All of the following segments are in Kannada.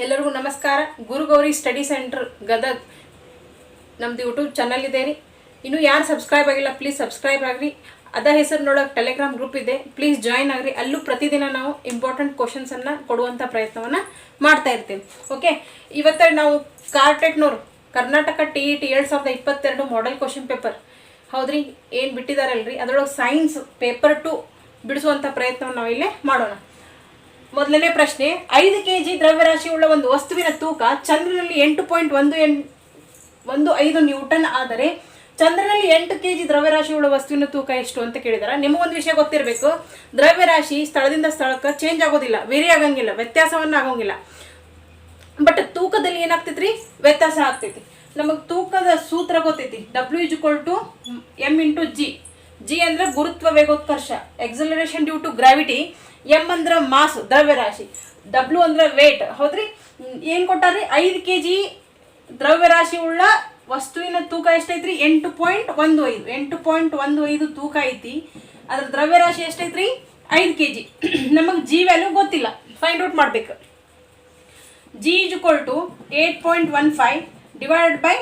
ಎಲ್ಲರಿಗೂ ನಮಸ್ಕಾರ. ಗುರುಗೌರಿ ಸ್ಟಡಿ ಸೆಂಟರ್ ಗದಗ್ ನಮ್ದು ಯೂಟ್ಯೂಬ್ ಚಾನಲ್ ಇದೆ ರೀ. ಇನ್ನೂ ಯಾರು ಸಬ್ಸ್ಕ್ರೈಬ್ ಆಗಿಲ್ಲ ಪ್ಲೀಸ್ ಸಬ್ಸ್ಕ್ರೈಬ್ ಆಗಿರಿ. ಅದ ಹೆಸರಿನೊಳಗೆ ಟೆಲಿಗ್ರಾಮ್ ಗ್ರೂಪ್ ಇದೆ, ಪ್ಲೀಸ್ ಜಾಯಿನ್ ಆಗಿರಿ. ಅಲ್ಲೂ ಪ್ರತಿದಿನ ನಾವು ಇಂಪಾರ್ಟೆಂಟ್ ಕ್ವಶನ್ಸನ್ನು ಕೊಡುವಂಥ ಪ್ರಯತ್ನವನ್ನು ಮಾಡ್ತಾ ಇರ್ತೀವಿ. ಓಕೆ, ಇವತ್ತು ನಾವು ಕಾರ್ಟೆಕ್ನವರು Karnataka TET 2022 model question paper ಹೌದ್ರಿ ಏನು ಬಿಟ್ಟಿದಾರಲ್ರಿ, ಅದರೊಳಗೆ ಸೈನ್ಸ್ ಪೇಪರ್ 2 ಬಿಡಿಸುವಂಥ ಪ್ರಯತ್ನವನ್ನು ನಾವು ಇಲ್ಲೇ ಮಾಡೋಣ. ಮೊದಲನೇ ಪ್ರಶ್ನೆ, 5 kg ದ್ರವ್ಯರಾಶಿ ಉಳ್ಳ ಒಂದು ವಸ್ತುವಿನ ತೂಕ ಚಂದ್ರನಲ್ಲಿ 8.15 ನ್ಯೂಟನ್ ಆದರೆ ಚಂದ್ರನಲ್ಲಿ 8 kg ದ್ರವ್ಯರಾಶಿ ಉಳ್ಳ ವಸ್ತುವಿನ ತೂಕ ಎಷ್ಟು ಅಂತ ಕೇಳಿದಾರೆ. ನಿಮಗೊಂದು ವಿಷಯ ಗೊತ್ತಿರಬೇಕು, ದ್ರವ್ಯರಾಶಿ ಸ್ಥಳದಿಂದ ಸ್ಥಳಕ್ಕೆ ಚೇಂಜ್ ಆಗೋದಿಲ್ಲ, ವೇರಿ ಆಗಂಗಿಲ್ಲ, ವ್ಯತ್ಯಾಸವನ್ನು ಆಗೋಂಗಿಲ್ಲ. ಬಟ್ ತೂಕದಲ್ಲಿ ಏನಾಗ್ತೈತ್ರಿ, ವ್ಯತ್ಯಾಸ ಆಗ್ತೈತಿ. ನಮಗೆ ತೂಕದ ಸೂತ್ರ ಗೊತ್ತೈತಿ, W m × G. G ಅಂದ್ರೆ ಗುರುತ್ವ ವೇಗೋತ್ಕರ್ಷ, acceleration due to gravity. M ಅಂದ್ರೆ ಮಾಸ್ ದ್ರವ್ಯರಾಶಿ, W ಅಂದ್ರೆ ವೇಟ್. ಹೌದ್ರಿ, ಏನು ಕೊಟ್ಟಾರ್ರಿ, 5 kg ದ್ರವ್ಯರಾಶಿ ಉಳ್ಳ ವಸ್ತುವಿನ ತೂಕ ಎಷ್ಟೈತ್ರಿ, 8.15 ತೂಕ ಐತಿ. ಅದ್ರ ದ್ರವ್ಯರಾಶಿ ಎಷ್ಟೈತ್ರಿ, 5 kg. ನಮಗೆ G ವ್ಯಾಲ್ಯೂ ಗೊತ್ತಿಲ್ಲ, ಫೈಂಡ್ ಔಟ್ ಮಾಡ್ಬೇಕು. G = 8.15 divided by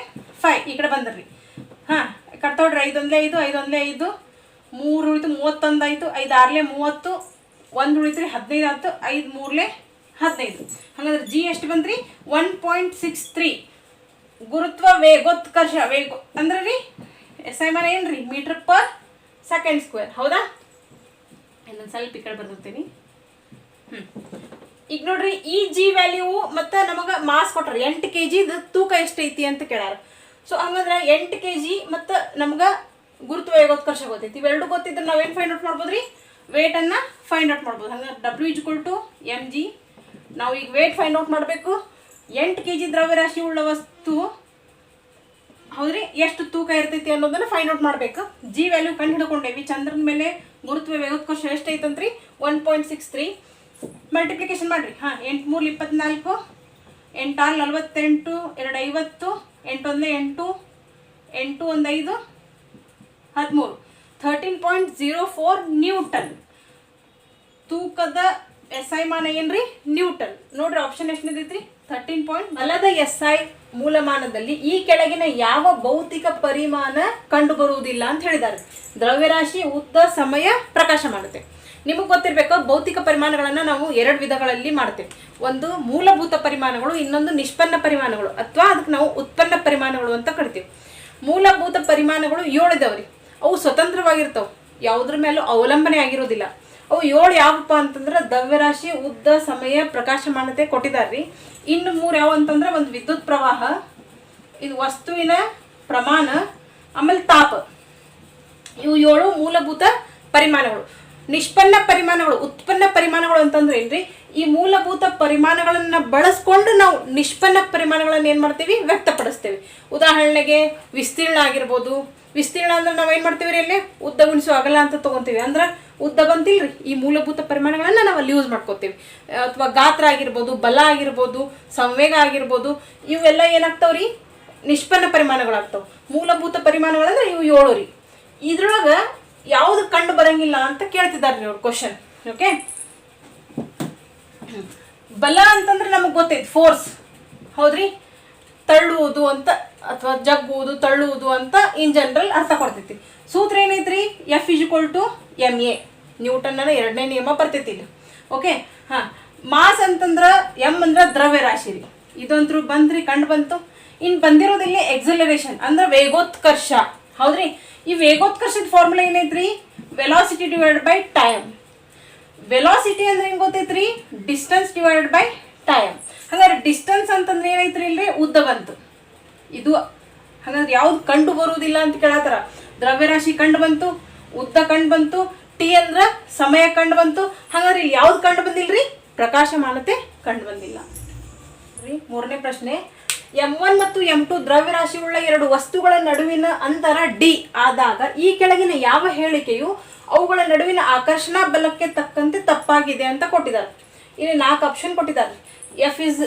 5. ಈ ಕಡೆ ಬಂದ್ರಿ, ಹಾಂ ಕಟ್ತೋಡ್ರಿ. 5 1 5, 5 1 5, 3 ಉಳಿತು 31 ಆಯಿತು, 5 6 30, 1 ಉಳಿತ್ರಿ 15 ಆಯ್ತು, 5 3 15. ಹಾಗಾದ್ರೆ G ಎಷ್ಟು ಬಂದ್ರಿ, 1.63. ಗುರುತ್ವ ವೇಗೋತ್ಕರ್ಷ ವೇಗ ಅಂದ್ರೆ ರೀ SI ಮಾನ ಏನ್ರಿ, ಮೀಟರ್ ಪರ್ ಸೆಕೆಂಡ್ ಸ್ಕ್ವೇರ್. ಹೌದಾ, ಇನ್ನೊಂದು ಸ್ವಲ್ಪ ಈ ಕಡೆ ಬರ್ದಿರ್ತೀನಿ. ಈಗ ನೋಡ್ರಿ, ಈ G ವ್ಯಾಲ್ಯೂ ಮತ್ತು ನಮಗೆ ಮಾಸ್ ಕೊಟ್ರಿ, 8 kg ತೂಕ ಎಷ್ಟೈತಿ ಅಂತ ಕೇಳ್ಯಾರ. ಸೊ ಹಂಗಂದ್ರೆ 8 kg ಮತ್ತು ನಮ್ಗೆ ಗುರುತ್ವ ವೇಗೋತ್ಕರ್ಷ ಗೊತ್ತೈತಿ. ಇವೆರಡು ಗೊತ್ತಿದ್ರೆ ನಾವೇನು ಫೈಂಡ್ ಔಟ್ ಮಾಡ್ಬೋದು ರೀ, ವೇಟನ್ನು ಫೈಂಡ್ ಔಟ್ ಮಾಡ್ಬೋದು. ಹಂಗೆ W = mg. ನಾವು ಈಗ ವೇಟ್ ಫೈಂಡ್ ಔಟ್ ಮಾಡಬೇಕು. 8 kg ದ್ರವ್ಯರಾಶಿ ಉಳ್ಳ ವಸ್ತು ಹೌದ್ರಿ ಎಷ್ಟು ತೂಕ ಇರ್ತೈತಿ ಅನ್ನೋದನ್ನು ಫೈಂಡ್ ಔಟ್ ಮಾಡಬೇಕು. G ವ್ಯಾಲ್ಯೂ ಕಂಡು ಹಿಡ್ಕೊಂಡೇವಿ. ಚಂದ್ರನ ಮೇಲೆ ಗುರುತ್ವ ವೇಗೋತ್ಕರ್ಷ ಎಷ್ಟೈತಂತ್ರಿ, 1.63. ಮಲ್ಟಿಪ್ಲಿಕೇಶನ್ ಮಾಡಿರಿ. ಹಾಂ, 8 3 24, 8 6 48, 2 50, 8 1 8, 8 1 5 13, 13.04 ನ್ಯೂಟನ್. ತೂಕದ SI ಮಾನ ಏನ್ರಿ, ನ್ಯೂಟನ್. ನೋಡ್ರಿ ಆಪ್ಷನ್ ಎಷ್ಟು ನಿಂತೈತ್ರಿ, 13. ಬಲದ SI ಮೂಲಮಾನದಲ್ಲಿ ಈ ಕೆಳಗಿನ ಯಾವ ಭೌತಿಕ ಪರಿಮಾಣ ಕಂಡು ಬರುವುದಿಲ್ಲ ಅಂತ ಹೇಳಿದ್ದಾರೆ. ದ್ರವ್ಯರಾಶಿ, ಉದ್ದ, ಸಮಯ, ಪ್ರಕಾಶ ಮಾಡುತ್ತೆ. ನಿಮಗೆ ಗೊತ್ತಿರಬೇಕು, ಭೌತಿಕ ಪರಿಮಾಣಗಳನ್ನು ನಾವು 2 ವಿಧಗಳಲ್ಲಿ ಮಾಡ್ತೇವೆ. ಒಂದು ಮೂಲಭೂತ ಪರಿಮಾಣಗಳು, ಇನ್ನೊಂದು ನಿಷ್ಪನ್ನ ಪರಿಮಾಣಗಳು, ಅಥವಾ ಅದಕ್ಕೆ ನಾವು ಉತ್ಪನ್ನ ಪರಿಮಾಣಗಳು ಅಂತ ಕರಿತೀವಿ. ಮೂಲಭೂತ ಪರಿಮಾಣಗಳು 7 ಇದಾವ್ರಿ. ಅವು ಸ್ವತಂತ್ರವಾಗಿರ್ತಾವೆ, ಯಾವುದ್ರ ಮೇಲೂ ಅವಲಂಬನೆ ಆಗಿರೋದಿಲ್ಲ. ಅವು 7 ಯಾವಪ್ಪ ಅಂತಂದ್ರೆ ದ್ರವ್ಯರಾಶಿ, ಉದ್ದ, ಸಮಯ, ಪ್ರಕಾಶಮಾನತೆ ಕೊಟ್ಟಿದ್ದಾರೆ. ಇನ್ನು 3 ಯಾವ ಅಂತಂದ್ರೆ, ಒಂದು ವಿದ್ಯುತ್ ಪ್ರವಾಹ, ಇದು ವಸ್ತುವಿನ ಪ್ರಮಾಣ, ಆಮೇಲೆ ತಾಪ. ಇವು 7 ಮೂಲಭೂತ ಪರಿಮಾಣಗಳು. ನಿಷ್ಪನ್ನ ಪರಿಮಾಣಗಳು, ಉತ್ಪನ್ನ ಪರಿಮಾಣಗಳು ಅಂತಂದ್ರೆ ಏನ್ರಿ, ಈ ಮೂಲಭೂತ ಪರಿಮಾಣಗಳನ್ನು ಬಳಸ್ಕೊಂಡು ನಾವು ನಿಷ್ಪನ್ನ ಪರಿಮಾಣಗಳನ್ನು ಏನು ಮಾಡ್ತೀವಿ, ವ್ಯಕ್ತಪಡಿಸ್ತೇವೆ. ಉದಾಹರಣೆಗೆ ವಿಸ್ತೀರ್ಣ ಆಗಿರ್ಬೋದು. ವಿಸ್ತೀರ್ಣ ಅಂದ್ರೆ ನಾವು ಏನು ಮಾಡ್ತೀವಿ ರೀ, ಅಲ್ಲಿ ಉದ್ದ ಗುಣಿಸು ಅಗಲ ಅಂತ ತೊಗೊತೀವಿ. ಅಂದ್ರೆ ಉದ್ದ ಬಂತಿಲ್ರಿ, ಈ ಮೂಲಭೂತ ಪರಿಮಾಣಗಳನ್ನು ನಾವು ಅಲ್ಲಿ ಯೂಸ್ ಮಾಡ್ಕೋತೀವಿ. ಅಥವಾ ಗಾತ್ರ ಆಗಿರ್ಬೋದು, ಬಲ ಆಗಿರ್ಬೋದು, ಸಂವೇಗ ಆಗಿರ್ಬೋದು, ಇವೆಲ್ಲ ಏನಾಗ್ತಾವ್ರಿ, ನಿಷ್ಪನ್ನ ಪರಿಮಾಣಗಳಾಗ್ತಾವೆ. ಮೂಲಭೂತ ಪರಿಮಾಣಗಳಂದ್ರೆ ಇವು 7 ರೀ. ಇದ್ರೊಳಗೆ ಯಾವುದು ಕಂಡು ಬರಂಗಿಲ್ಲ ಅಂತ ಕೇಳ್ತಿದ್ದಾರೆ ಅವ್ರು ಕ್ವಶನ್. ಓಕೆ, ಬಲ ಅಂತಂದ್ರೆ ನಮಗೆ ಗೊತ್ತೈತಿ, ಫೋರ್ಸ್. ಹೌದ್ರಿ, ತಳ್ಳುವುದು ಅಂತ ಅಥವಾ ಜಗ್ಗುವುದು, ತಳ್ಳುವುದು ಅಂತ ಇನ್ ಜನರಲ್ ಅರ್ಥ ಕೊಡ್ತೈತಿ. ಸೂತ್ರ ಏನೈತ್ರಿ, F = ma. ನ್ಯೂಟನ್ನ 2ನೇ ನಿಯಮ ಬರ್ತೈತಿ ಇಲ್ಲಿ. ಓಕೆ, ಹಾಂ. ಮಾಸ್ ಅಂತಂದ್ರೆ M ಅಂದ್ರೆ ದ್ರವ್ಯರಾಶಿ ರೀ. ಇದಂತರೂ ಬಂದ್ರಿ, ಕಂಡು ಬಂತು. ಇನ್ನು ಬಂದಿರೋದಿಲ್ಲಿ ಎಕ್ಸಲರೇಷನ್ ಅಂದ್ರೆ ವೇಗೋತ್ಕರ್ಷ. ಹೌದ್ರಿ, ಈ ವೇಗೋತ್ಕರ್ಷದ ಫಾರ್ಮುಲಾ ಏನೈತ್ರಿ, velocity divided by time. Velocity ಅಂದ್ರೆ ಏನು ಗೊತ್ತೈತ್ರಿ, ಡಿಸ್ಟೆನ್ಸ್ ಡಿವೈಡೆಡ್ ಬೈ ಟೈಮ್. ಹಾಗಾದ್ರೆ ಡಿಸ್ಟೆನ್ಸ್ ಅಂತಂದ್ರೆ ಏನೈತ್ರಿ, ಇಲ್ರಿ ಉದ್ದ ಬಂತು. ಇದು ಹಾಗಾದ್ರೆ ಯಾವ್ದು ಕಂಡು ಬರುವುದಿಲ್ಲ ಅಂತ ಕೇಳತ್ತಾರ. ದ್ರವ್ಯರಾಶಿ ಕಂಡು ಬಂತು, ಉದ್ದ ಕಂಡು ಬಂತು, T ಅಂದ್ರೆ ಸಮಯ ಕಂಡು ಬಂತು. ಹಾಗಾದ್ರೆ ಇಲ್ಲಿ ಯಾವ್ದು ಕಂಡು ಬಂದಿಲ್ರಿ, ಪ್ರಕಾಶಮಾನತೆ ಕಂಡು ಬಂದಿಲ್ಲ ರೀ. 3ನೇ ಪ್ರಶ್ನೆ, M1 ಮತ್ತು M2 ದ್ರವ್ಯರಾಶಿ ಉಳ್ಳ 2 ವಸ್ತುಗಳ ನಡುವಿನ ಅಂತರ D ಆದಾಗ ಈ ಕೆಳಗಿನ ಯಾವ ಹೇಳಿಕೆಯು ಅವುಗಳ ನಡುವಿನ ಆಕರ್ಷಣಾ ಬಲಕ್ಕೆ ತಕ್ಕಂತೆ ತಪ್ಪಾಗಿದೆ ಅಂತ ಕೊಟ್ಟಿದ್ದಾರೆ. ಇಲ್ಲಿ 4 ಆಪ್ಷನ್ ಕೊಟ್ಟಿದ್ದಾರೆ. F is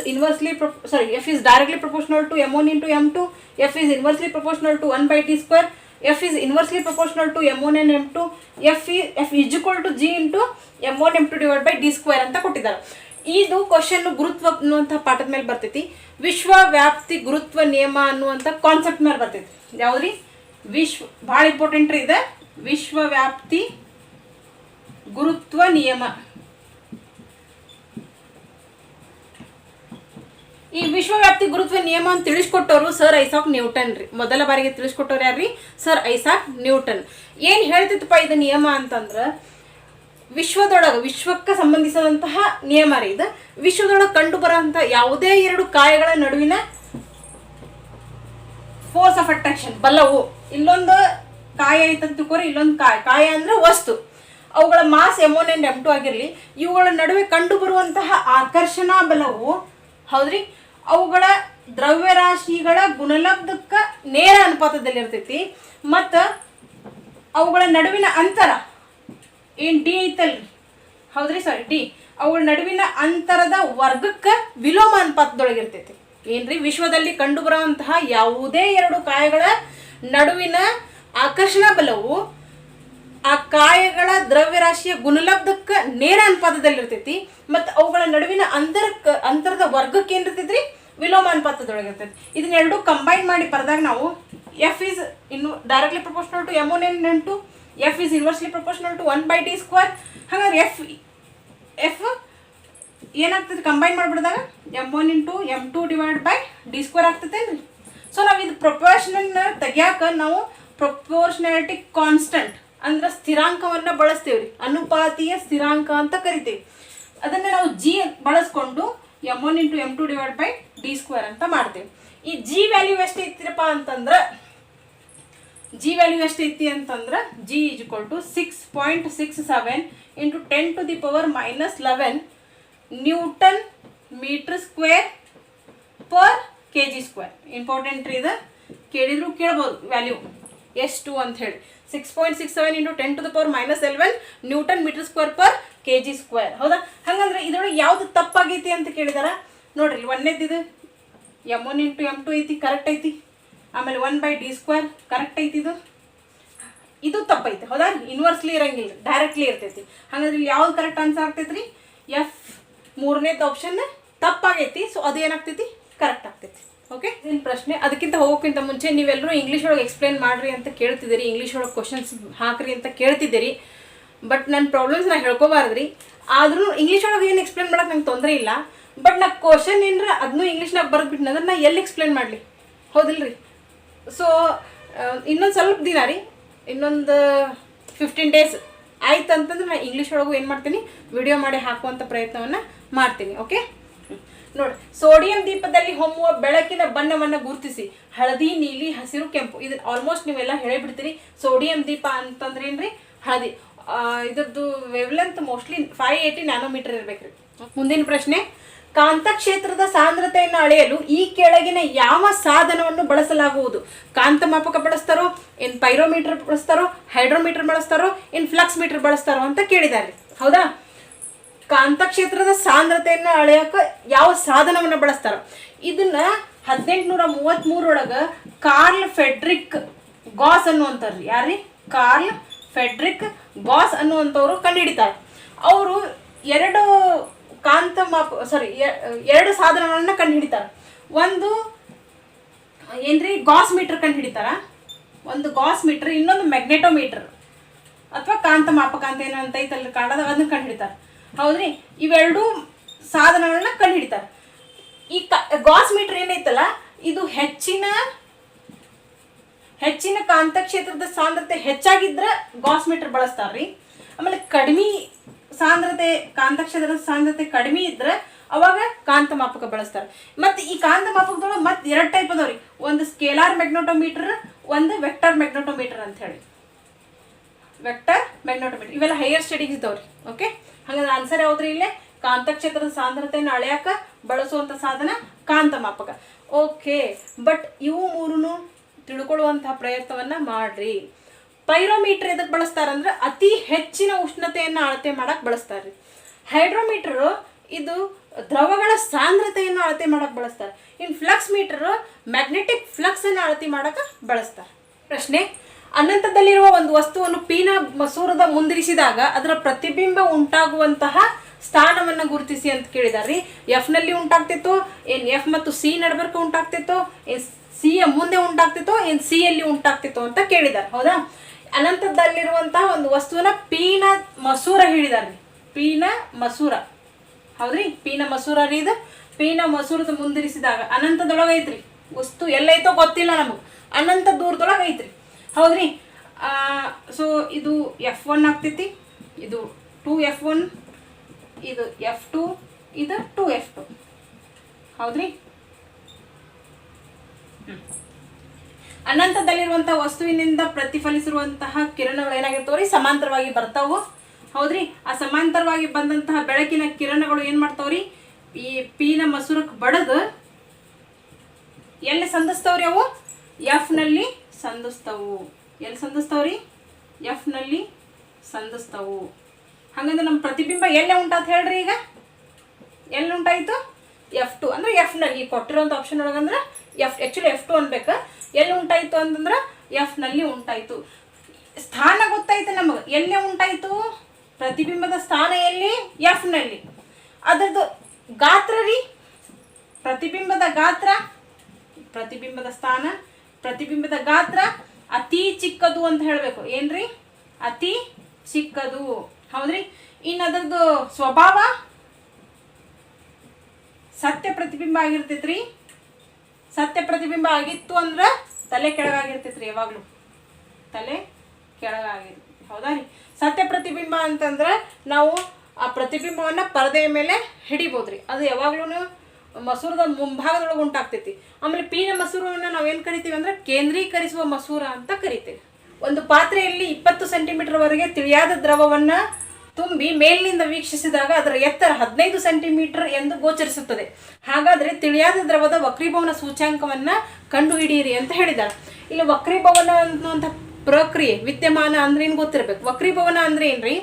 directly proportional to M1 into M2. F is inversely proportional to 1/T². F is inversely proportional to M1 and M2. F is equal to G into M1 M2 divided by D² ಅಂತ ಕೊಟ್ಟಿದ್ದಾರೆ. ಇದು ಕ್ವಶನ್ ಗುರುತ್ವ ಅನ್ನುವಂಥ ಪಾಠದ ಮೇಲೆ ಬರ್ತೈತಿ. ವಿಶ್ವವ್ಯಾಪ್ತಿ ಗುರುತ್ವ ನಿಯಮ ಅನ್ನುವಂಥ ಕಾನ್ಸೆಪ್ಟ್ ಮೇಲೆ ಬರ್ತೈತಿ. ಯಾವ್ದ್ರಿ? ಭಾಳ ಇಂಪಾರ್ಟೆಂಟ್ ರೀ ಇದು. ವಿಶ್ವವ್ಯಾಪ್ತಿ ಗುರುತ್ವ ನಿಯಮ. ಈ ವಿಶ್ವವ್ಯಾಪ್ತಿ ಗುರುತ್ವ ನಿಯಮ ಅಂತ ತಿಳಿಸ್ಕೊಟ್ಟವರು ಸರ್ ಐಸಾಕ್ ನ್ಯೂಟನ್ ರೀ. ಮೊದಲ ಬಾರಿಗೆ ತಿಳಿಸ್ಕೊಟ್ಟವ್ರು ಯಾರ್ರಿ? Sir Isaac Newton. ಏನು ಹೇಳ್ತಿತ್ತಪ್ಪ ಇದು ನಿಯಮ ಅಂತಂದ್ರೆ, ವಿಶ್ವಕ್ಕೆ ಸಂಬಂಧಿಸಿದಂತಹ ನಿಯಮ ರೀ ಇದು. ವಿಶ್ವದೊಳಗೆ ಕಂಡು ಬರೋಂಥ ಯಾವುದೇ ಎರಡು ಕಾಯಗಳ ನಡುವಿನ ಫೋರ್ಸ್ ಆಫ್ ಅಟ್ರಾಕ್ಷನ್ ಬಲವು, ಇಲ್ಲೊಂದು ಕಾಯ ಐತಂತ ತಿಳ್ಕೊರಿ, ಇಲ್ಲೊಂದು ಕಾಯ ಅಂದ್ರೆ ವಸ್ತು, ಅವುಗಳ ಮಾಸ್ M1 and M2 ಆಗಿರಲಿ, ಇವುಗಳ ನಡುವೆ ಕಂಡು ಬರುವಂತಹ ಆಕರ್ಷಣಾ ಬಲವು, ಹೌದ್ರಿ, ಅವುಗಳ ದ್ರವ್ಯರಾಶಿಗಳ ಗುಣಲಬ್ಧಕ್ಕೆ ನೇರ ಅನುಪಾತದಲ್ಲಿರ್ತೈತಿ. ಮತ್ತು ಅವುಗಳ ನಡುವಿನ ಅಂತರ ಏನು ಡಿ ಐತಲ್ರಿ, ಹೌದ್ರಿ, ಸಾರಿ ಡಿ, ಅವುಗಳ ನಡುವಿನ ಅಂತರದ ವರ್ಗಕ್ಕೆ ವಿಲೋಮ ಅನುಪಾತದೊಳಗಿರ್ತೈತಿ. ಏನ್ರಿ? ವಿಶ್ವದಲ್ಲಿ ಕಂಡು ಬರುವಂತಹ ಯಾವುದೇ ಎರಡು ಕಾಯಗಳ ನಡುವಿನ ಆಕರ್ಷಣಾ ಬಲವು ಆ ಕಾಯಗಳ ದ್ರವ್ಯರಾಶಿಯ ಗುಣಲಬ್ಧಕ್ಕೆ ನೇರ ಅನುಪಾತದಲ್ಲಿರ್ತೈತಿ. ಮತ್ತು ಅವುಗಳ ನಡುವಿನ ಅಂತರದ ವರ್ಗಕ್ಕೆ ಏನಿರ್ತೈತ್ರಿ? ವಿಲೋಮ ಅನುಪಾತದೊಳಗಿರ್ತೈತಿ. ಇದನ್ನೆರಡು ಕಂಬೈನ್ ಮಾಡಿ ಬರೆದಾಗ ನಾವು ಎಫ್ ಈಸ್ ಇನ್ನು directly proportional to M1 and M2, F is inversely proportional to 1/d². ಹಾಗಾದ್ರೆ ಎಫ್ ಏನಾಗ್ತದೆ? Combine ಮಾಡಿಬಿಡಿದಾಗ M1 × M2 /d² ಆಗ್ತೈತೇನ್ರಿ. So ನಾವು ಇದು ಪ್ರಪೋರ್ಷನಲ್ನ ತೆಗಿಯಾಕ ನಾವು ಪ್ರಪೋರ್ಷನಾಲಿಟಿ ಕಾನ್ಸ್ಟೆಂಟ್ ಅಂದ್ರೆ ಸ್ಥಿರಾಂಕವನ್ನು ಬಳಸ್ತೀವ್ರಿ. ಅನುಪಾತೀಯ ಸ್ಥಿರಾಂಕ ಅಂತ ಕರಿತೀವಿ. ಅದನ್ನು ನಾವು ಜಿ ಬಳಸ್ಕೊಂಡು M1 × M2 /d² ಅಂತ ಮಾಡ್ತೀವಿ. ಈ ಜಿ ವ್ಯಾಲ್ಯೂ ಎಷ್ಟು ಐತಿರಪ್ಪ ಅಂತಂದ್ರೆ, ಜಿ ವ್ಯಾಲ್ಯೂ ಎಷ್ಟು ಐತಿ ಅಂತಂದ್ರೆ G = 6.67 × 10⁻⁻11 newton metre square per kg². Important ರೀ ಇದು, ಕೇಳಿದ್ರು ಕೇಳ್ಬೋದು ವ್ಯಾಲ್ಯೂ ಎಷ್ಟು ಅಂತ ಹೇಳಿ. 6.67 × 10⁻⁻11 newton metre square per kg². ಹೌದಾ? ಹಾಗಂದ್ರೆ ಇದರೊಳಗೆ ಯಾವುದು ತಪ್ಪಾಗೈತಿ ಅಂತ ಕೇಳಿದಾರ ನೋಡ್ರಿ. ಒಂದೇದಿದು M1 × M2 ಐತಿ, ಕರೆಕ್ಟ್ ಐತಿ. ಆಮೇಲೆ 1/d² ಕರೆಕ್ಟ್ ಐತಿ. ಇದು ತಪ್ಪೈತಿ. ಹೌದಾ? ಇನ್ವರ್ಸ್ಲಿ ಇರಂಗಿಲ್ಲ, ಡೈರೆಕ್ಟ್ಲಿ ಇರ್ತೈತಿ. ಹಾಗಾದ್ರೆ ಇಲ್ಲಿ ಯಾವ್ದು ಕರೆಕ್ಟ್ ಆನ್ಸರ್ ಆಗ್ತೈತ್ರಿ? ಎಫ್, ಮೂರನೇದು ಆಪ್ಷನ್ ತಪ್ಪಾಗೈತಿ. ಸೊ ಅದು ಏನಾಗ್ತೈತಿ? ಕರೆಕ್ಟ್ ಆಗ್ತೈತಿ. ಓಕೆ, ಏನು ಪ್ರಶ್ನೆ? ಅದಕ್ಕಿಂತ ಹೋಗೋಕ್ಕಿಂತ ಮುಂಚೆ ನೀವೆಲ್ಲರೂ ಇಂಗ್ಲೀಷ್ ಒಳಗೆ ಎಕ್ಸ್ಪ್ಲೇನ್ ಮಾಡಿರಿ ಅಂತ ಕೇಳ್ತಿದ್ದೀರಿ, ಇಂಗ್ಲೀಷ್ ಒಳಗೆ ಕ್ವಶನ್ಸ್ ಹಾಕ್ರಿ ಅಂತ ಕೇಳ್ತಿದ್ದೀರಿ. ಬಟ್ ನನ್ನ ಪ್ರಾಬ್ಲಮ್ಸ್ ನಾ ಹೇಳ್ಕೊಬಾರ್ದ್ರಿ. ಆದ್ರೂ ಇಂಗ್ಲೀಷ್ ಒಳಗೆ ಏನು ಎಕ್ಸ್ಪ್ಲೇನ್ ಮಾಡೋಕೆ ನಂಗೆ ತೊಂದರೆ ಇಲ್ಲ. ಬಟ್ ನಾ ಕ್ವಶನ್ ಏನರ ಅದನ್ನೂ ಇಂಗ್ಲೀಷ್ನಾಗ ಬರೆದ್ಬಿಟ್ನಂದ್ರೆ ನಾ ಎಲ್ಲಿ ಎಕ್ಸ್ಪ್ಲೇನ್ ಮಾಡಲಿ? ಹೌದಿಲ್ರಿ? ಸೊ ಇನ್ನೊಂದು ಸ್ವಲ್ಪ ದಿನ ರೀ, ಇನ್ನೊಂದು 15 days ಆಯ್ತು ಅಂತಂದ್ರೆ ನಾನು ಇಂಗ್ಲೀಷ್ ಒಳಗೂ ಏನು ಮಾಡ್ತೀನಿ, ವಿಡಿಯೋ ಮಾಡಿ ಹಾಕುವಂಥ ಪ್ರಯತ್ನವನ್ನು ಮಾಡ್ತೀನಿ. ಓಕೆ, ನೋಡಿ, ಸೋಡಿಯಂ ದೀಪದಲ್ಲಿ ಹೊಮ್ಮುವ ಬೆಳಕಿನ ಬಣ್ಣವನ್ನು ಗುರುತಿಸಿ. ಹಳದಿ, ನೀಲಿ, ಹಸಿರು, ಕೆಂಪು. ಇದು ಆಲ್ಮೋಸ್ಟ್ ನೀವೆಲ್ಲ ಹೇಳಿಬಿಡ್ತೀರಿ. ಸೋಡಿಯಂ ದೀಪ ಅಂತಂದ್ರೆ ಏನ್ರಿ? ಹಳದಿ. ಇದ್ರದ್ದು ವೇವ್ಲೆಂತ್ ಮೋಸ್ಟ್ಲಿ 580 ನ್ಯಾನೋಮೀಟರ್ ಇರ್ಬೇಕ್ರಿ. ಮುಂದಿನ ಪ್ರಶ್ನೆ, ಕಾಂತಕ್ಷೇತ್ರದ ಸಾಂದ್ರತೆಯನ್ನು ಅಳೆಯಲು ಈ ಕೆಳಗಿನ ಯಾವ ಸಾಧನವನ್ನು ಬಳಸಲಾಗುವುದು? ಕಾಂತಮಾಪಕ ಬಳಸ್ತಾರೋ, ಏನು ಪೈರೋಮೀಟರ್ ಬಳಸ್ತಾರೋ, ಹೈಡ್ರೋಮೀಟರ್ ಬಳಸ್ತಾರೋ, ಏನು ಫ್ಲಕ್ಸ್ ಮೀಟರ್ ಬಳಸ್ತಾರೋ ಅಂತ ಕೇಳಿದ್ದಾರೆ. ಹೌದಾ? ಕಾಂತಕ್ಷೇತ್ರದ ಸಾಂದ್ರತೆಯನ್ನು ಅಳೆಯೋಕೆ ಯಾವ ಸಾಧನವನ್ನು ಬಳಸ್ತಾರೋ ಇದನ್ನ 1833 ಕಾರ್ಲ್ ಫ್ರೆಡ್ರಿಕ್ ಗಾಸ್ ಅನ್ನುವಂಥವ್ರು. ಯಾರ್ರಿ? ಕಾರ್ಲ್ ಫ್ರೆಡ್ರಿಕ್ ಗಾಸ್ ಅನ್ನುವಂಥವ್ರು ಕಂಡುಹಿಡಿತಾರೆ. ಅವರು ಎರಡು ಸಾಧನಗಳನ್ನು ಕಂಡುಹಿಡಿತಾರೆ. ಒಂದು ಏನ್ರಿ? ಗಾಸ್ ಮೀಟರ್ ಕಂಡುಹಿಡಿತಾರ. ಒಂದು ಗಾಸ್ ಮೀಟರ್, ಇನ್ನೊಂದು ಮ್ಯಾಗ್ನೆಟೋಮೀಟರ್ ಅಥವಾ ಕಾಂತಮಾಪಕ ಅಂತ ಏನೋ ಅಂತ ಐತಲ್ರಿ ಕಾಣದ, ಅದನ್ನ ಕಂಡುಹಿಡಿತಾರೆ. ಹೌದ್ರಿ? ಇವೆರಡೂ ಸಾಧನಗಳನ್ನ ಕಂಡುಹಿಡಿತಾರೆ. ಈ ಗಾಸ್ ಮೀಟರ್ ಏನೈತಲ್ಲ, ಇದು ಹೆಚ್ಚಿನ ಕಾಂತಕ್ಷೇತ್ರದ ಸಾಂದ್ರತೆ ಹೆಚ್ಚಾಗಿದ್ರೆ ಗಾಸ್ ಮೀಟರ್ ಬಳಸ್ತಾರ್ರಿ. ಆಮೇಲೆ ಕಡಿಮೆ ಸಾಂದ್ರತೆ, ಕಾಂತಕ್ಷೇತ್ರದ ಸಾಂದ್ರತೆ ಕಡಿಮೆ ಇದ್ರೆ ಅವಾಗ ಕಾಂತಮಾಪಕ ಬಳಸ್ತಾರೆ. ಮತ್ತು ಈ ಕಾಂತಮಾಪಕದೊಳಗೆ ಮತ್ತೆ 2 ಟೈಪ್ ಅದಾವ್ರಿ. ಒಂದು ಸ್ಕೇಲಾರ್ ಮ್ಯಾಗ್ನೆಟೋಮೀಟರ್, ಒಂದು ವೆಕ್ಟರ್ ಮ್ಯಾಗ್ನೆಟೋಮೀಟರ್ ಅಂತ ಹೇಳಿ. ವೆಕ್ಟರ್ ಮ್ಯಾಗ್ನೆಟೋಮೀಟರ್ ಇವೆಲ್ಲ ಹೈಯರ್ ಸ್ಟಡೀಸ್ ಇದಾವ್ರಿ. ಓಕೆ, ಹಾಗಾದ್ರೆ ಆನ್ಸರ್ ಯಾವ್ದ್ರಿ? ಇಲ್ಲೇ ಕಾಂತಕ್ಷೇತ್ರದ ಸಾಂದ್ರತೆಯನ್ನು ಅಳೆಯಕ ಬಳಸುವಂಥ ಸಾಧನ ಕಾಂತಮಾಪಕ. ಓಕೆ, ಬಟ್ ಇವು ಮೂರೂ ತಿಳ್ಕೊಳ್ಳುವಂತಹ ಪ್ರಯತ್ನವನ್ನು ಮಾಡ್ರಿ. ಪೈರೋಮೀಟರ್ ಎದಕ್ಕೆ ಬಳಸ್ತಾರಂದ್ರೆ ಅತಿ ಹೆಚ್ಚಿನ ಉಷ್ಣತೆಯನ್ನು ಅಳತೆ ಮಾಡಕ್ಕೆ ಬಳಸ್ತಾರೆ. ಹೈಡ್ರೋಮೀಟರು ಇದು ದ್ರವಗಳ ಸಾಂದ್ರತೆಯನ್ನು ಅಳತೆ ಮಾಡಕ್ಕೆ ಬಳಸ್ತಾರೆ. ಇನ್ನು ಫ್ಲಕ್ಸ್ ಮೀಟರು ಮ್ಯಾಗ್ನೆಟಿಕ್ ಫ್ಲಕ್ಸ್ ಅನ್ನು ಅಳತೆ ಮಾಡಕ್ಕೆ ಬಳಸ್ತಾರೆ. ಪ್ರಶ್ನೆ, ಅನಂತದಲ್ಲಿರುವ ಒಂದು ವಸ್ತುವನ್ನು ಪೀನ ಮಸೂರದ ಮುಂದಿರಿಸಿದಾಗ ಅದರ ಪ್ರತಿಬಿಂಬ ಉಂಟಾಗುವಂತಹ ಸ್ಥಾನವನ್ನು ಗುರುತಿಸಿ ಅಂತ ಕೇಳಿದಾರ್ರಿ. ಎಫ್ನಲ್ಲಿ ಉಂಟಾಗ್ತಿತ್ತು ಏನು ಎಫ್ ಮತ್ತು ಸಿ ನಡುಬರ್ಕ ಉಂಟಾಗ್ತಿತ್ತು, ಏನು ಸಿ ಯ ಮುಂದೆ ಉಂಟಾಗ್ತಿತ್ತು, ಏನು ಸಿ ಯಲ್ಲಿ ಉಂಟಾಗ್ತಿತ್ತು ಅಂತ ಕೇಳಿದಾರೆ. ಹೌದಾ? ಅನಂತದಲ್ಲಿರುವಂತಹ ಒಂದು ವಸ್ತುವನ್ನ ಪೀನ ಮಸೂರ ಹೇಳಿದಾರ್ರಿ. ಪೀನ ಮಸೂರ, ಹೌದ್ರಿ? ಪೀನ ಮಸೂರ ರೀ ಇದು. ಪೀನ ಮಸೂರದ ಮುಂದಿರಿಸಿದಾಗ ಅನಂತದೊಳಗೆ ಐತ್ರಿ ವಸ್ತು, ಎಲ್ಲೈತೋ ಗೊತ್ತಿಲ್ಲ ನಮಗೆ, ಅನಂತ ದೂರದೊಳಗೆ ಐತ್ರಿ. ಹೌದ್ರಿ? ಸೊ ಇದು F1 ಆಗ್ತೈತಿ, ಇದು 2F1, ಇದು F2, ಇದು 2F2. ಹೌದ್ರಿ? ಅನಂತದಲ್ಲಿರುವಂತಹ ವಸ್ತುವಿನಿಂದ ಪ್ರತಿಫಲಿಸಿರುವಂತಹ ಕಿರಣಗಳು ಏನಾಗಿರ್ತಾವ್ರಿ? ಸಮಾಂತರವಾಗಿ ಬರ್ತಾವು. ಹೌದ್ರಿ? ಆ ಸಮಾಂತರವಾಗಿ ಬಂದಂತಹ ಬೆಳಕಿನ ಕಿರಣಗಳು ಏನ್ ಮಾಡ್ತಾವ್ರಿ? ಈ ಪೀನ ಮಸೂರಕ್ಕೆ ಬಡದು ಎಲ್ಲಿ ಸಂಧಿಸ್ತಾವ್ರಿ? ಅವು ಎಫ್ನಲ್ಲಿ ಸಂಧಿಸ್ತಾವು. ಎಲ್ಲಿ ಸಂಧಿಸ್ತಾವ್ರಿ? ಎಫ್ನಲ್ಲಿ ಸಂಧಿಸ್ತಾವು. ಹಂಗಂದ್ರೆ ನಮ್ಮ ಪ್ರತಿಬಿಂಬ ಎಲ್ಲೇ ಉಂಟಾತ ಹೇಳ್ರಿ? ಈಗ ಎಲ್ಲಿ ಉಂಟಾಯಿತು? F2 ಅಂದ್ರೆ ಎಫ್ನಲ್ಲಿ ಕೊಟ್ಟಿರೋಂಥ ಆಪ್ಷನ್ ಒಳಗಂದ್ರೆ ಆ್ಯಕ್ಚುಲಿ F2 ಅನ್ಬೇಕು. ಎಲ್ಲಿ ಉಂಟಾಯಿತು ಅಂತಂದ್ರೆ ಎಫ್ನಲ್ಲಿ ಉಂಟಾಯಿತು. ಸ್ಥಾನ ಗೊತ್ತಾಯ್ತು ನಮಗೆ, ಎಲ್ಲೇ ಉಂಟಾಯಿತು ಪ್ರತಿಬಿಂಬದ ಸ್ಥಾನ ಎಲ್ಲಿ? ಎಫ್ನಲ್ಲಿ. ಅದರದ್ದು ಗಾತ್ರ ರೀ, ಪ್ರತಿಬಿಂಬದ ಗಾತ್ರ, ಪ್ರತಿಬಿಂಬದ ಸ್ಥಾನ, ಪ್ರತಿಬಿಂಬದ ಗಾತ್ರ ಅತಿ ಚಿಕ್ಕದು ಅಂತ ಹೇಳಬೇಕು. ಏನ್ರಿ? ಅತಿ ಚಿಕ್ಕದು. ಹೌದ್ರಿ? ಇನ್ನು ಅದರದ್ದು ಸ್ವಭಾವ ಸತ್ಯ ಪ್ರತಿಬಿಂಬ ಆಗಿರ್ತೈತ್ರಿ. ಸತ್ಯ ಪ್ರತಿಬಿಂಬ ಆಗಿತ್ತು ಅಂದ್ರೆ ತಲೆ ಕೆಳಗಾಗಿರ್ತೈತ್ರಿ, ಯಾವಾಗಲೂ ತಲೆ ಕೆಳಗಾಗಿರ್ತೈತಿ. ಹೌದಾ ರೀ? ಸತ್ಯ ಪ್ರತಿಬಿಂಬ ಅಂತಂದ್ರೆ ನಾವು ಆ ಪ್ರತಿಬಿಂಬವನ್ನು ಪರದೆಯ ಮೇಲೆ ಹಿಡಿಬೋದ್ರಿ. ಅದು ಯಾವಾಗ್ಲೂ ಮಸೂರದ ಮುಂಭಾಗದೊಳಗೆ ಉಂಟಾಗ್ತೈತಿ. ಆಮೇಲೆ ಪೀನ ಮಸೂರವನ್ನು ನಾವೇನು ಕರಿತೀವಿ ಅಂದ್ರೆ ಕೇಂದ್ರೀಕರಿಸುವ ಮಸೂರ ಅಂತ ಕರಿತೇವೆ. ಒಂದು ಪಾತ್ರೆಯಲ್ಲಿ 20 ಸೆಂಟಿಮೀಟರ್ವರೆಗೆ ತಿಳಿಯಾದ ದ್ರವವನ್ನು ತುಂಬಿ ಮೇಲಿನಿಂದ ವೀಕ್ಷಿಸಿದಾಗ ಅದರ ಎತ್ತರ 15 ಸೆಂಟಿಮೀಟರ್ ಎಂದು ಗೋಚರಿಸುತ್ತದೆ. ಹಾಗಾದರೆ ತಿಳಿಯಾದ ದ್ರವದ ವಕ್ರೀಭವನ ಸೂಚ್ಯಾಂಕವನ್ನು ಕಂಡುಹಿಡಿಯಿರಿ ಅಂತ ಹೇಳಿದ್ದಾರೆ. ಇಲ್ಲಿ ವಕ್ರೀಭವನ ಅನ್ನುವಂಥ ಪ್ರಕ್ರಿಯೆ ವಿದ್ಯಮಾನ ಅಂದ್ರೆ ಏನು ಗೊತ್ತಿರಬೇಕು. ವಕ್ರೀಭವನ ಅಂದ್ರೆ ಏನ್ರಿ?